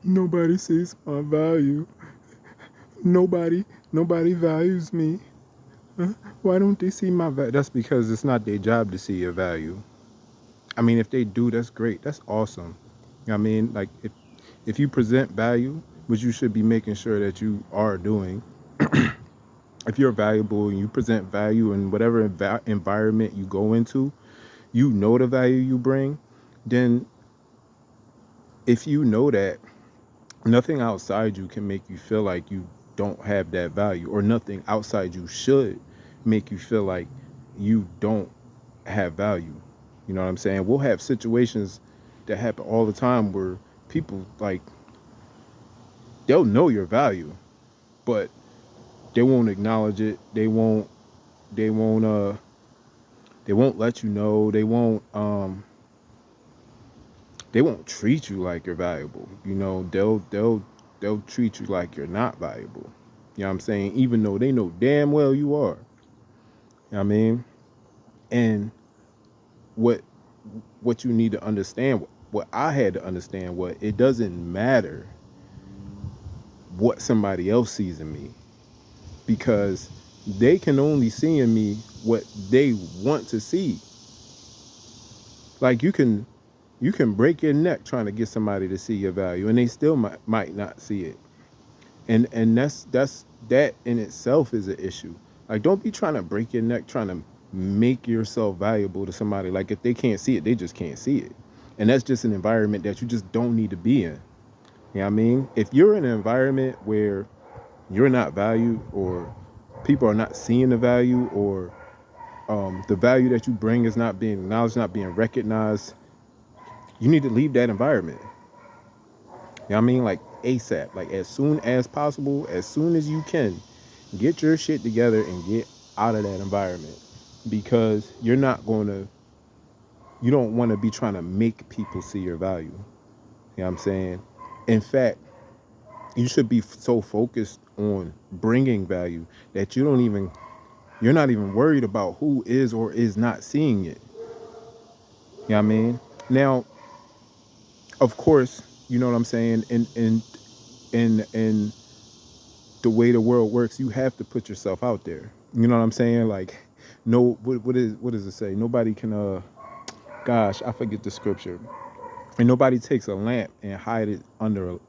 Nobody sees my value. Nobody, nobody values me. Why don't they see my value? That's because it's not their job to see your value. I mean, if they do, that's great. That's awesome. You know what I mean, like if you present value, which you should be making sure that you are doing, if you're valuable and you present value in whatever environment you go into, you know the value you bring, then if you know that, nothing outside you can make you feel like you don't have that value, or nothing outside you should make you feel like you don't have value. You know what I'm saying? We'll have situations that happen all the time where people like they'll know your value, but they won't acknowledge it. They won't they won't let you know. They won't treat you like you're valuable. You know, they'll treat you like you're not valuable. You know what I'm saying? Even though they know damn well you are. You know what I mean? And what what you need to understand, what I had to understand, what it doesn't matter what somebody else sees in me, because they can only see in me what they want to see. Like you can break your neck trying to get somebody to see your value, and they still might not see it. And that in itself is an issue. Like, don't be trying to break your neck trying to make yourself valuable to somebody. Like, if they can't see it, they just can't see it. And that's just an environment that you just don't need to be in. You know what I mean? If you're in an environment where you're not valued, or people are not seeing the value, or the value that you bring is not being acknowledged, not being recognized, you need to leave that environment. You know what I mean? Like ASAP, like as soon as possible, as soon as you can, get your shit together and get out of that environment, because you don't want to be trying to make people see your value. You know what I'm saying? In fact, you should be so focused on bringing value that you're not even worried about who is or is not seeing it. You know what I mean? Now, of course, you know what I'm saying, in the way the world works, you have to put yourself out there. You know what I'm saying? Like, no, what does it say? Nobody can gosh, I forget the scripture. And nobody takes a lamp and hide it under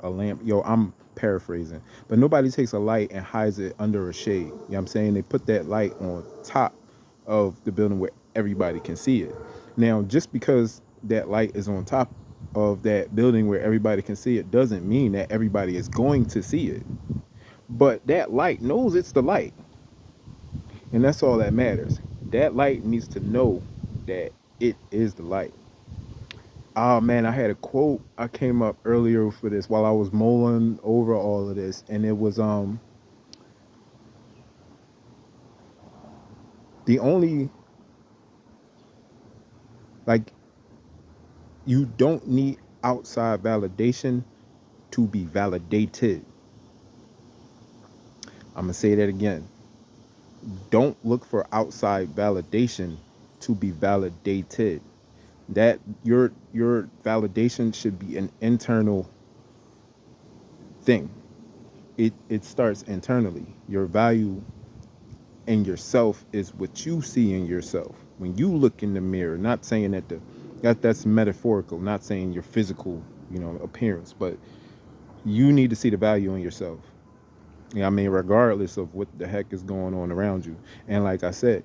a lamp. Yo, I'm paraphrasing, but nobody takes a light and hides it under a shade. You know what I'm saying? They put that light on top of the building where everybody can see it. Now, just because that light is on top of that building where everybody can see it doesn't mean that everybody is going to see it. But that light knows it's the light, and that's all that matters. That light needs to know that it is the light. Oh man, I had a quote. I came up earlier for this while I was mulling over all of this, and it was the only, like, you don't need outside validation to be validated. I'm gonna say that again. Don't look for outside validation to be validated. That your validation should be an internal thing. It starts internally. Your value in yourself is what you see in yourself when you look in the mirror. Not saying that's metaphorical, not saying your physical, appearance, but you need to see the value in yourself. Yeah, I mean, regardless of what the heck is going on around you. And like I said,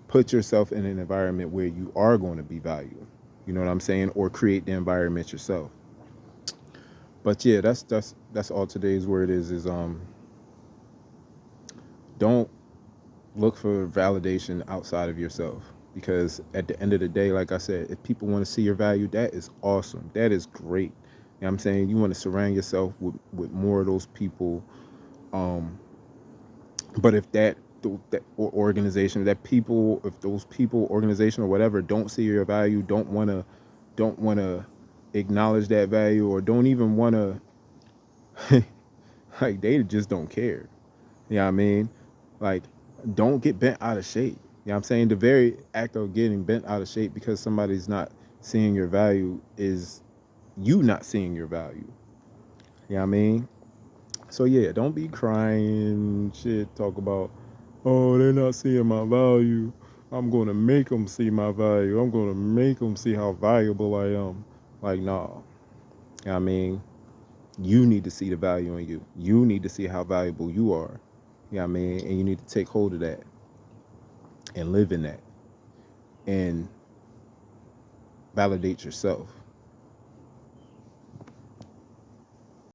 put yourself in an environment where you are going to be valued. You know what I'm saying? Or create the environment yourself. But yeah, that's all today's word is don't look for validation outside of yourself, because at the end of the day, like I said, if people want to see your value, that is awesome, that is great. You know what I'm saying? You want to surround yourself with more of those people. But if that organization, that people, if those people, organization, or whatever, don't see your value, don't want to acknowledge that value, or don't even want to like, they just don't care. You know what I mean? Like, don't get bent out of shape. You know what I'm saying? The very act of getting bent out of shape because somebody's not seeing your value is you not seeing your value. You know what I mean? So yeah, don't be crying shit, talk about, oh, they're not seeing my value. I'm going to make them see my value. I'm going to make them see how valuable I am. Like, nah. You know what I mean? You need to see the value in you. You need to see how valuable you are. You know what I mean? And you need to take hold of that and live in that and validate yourself.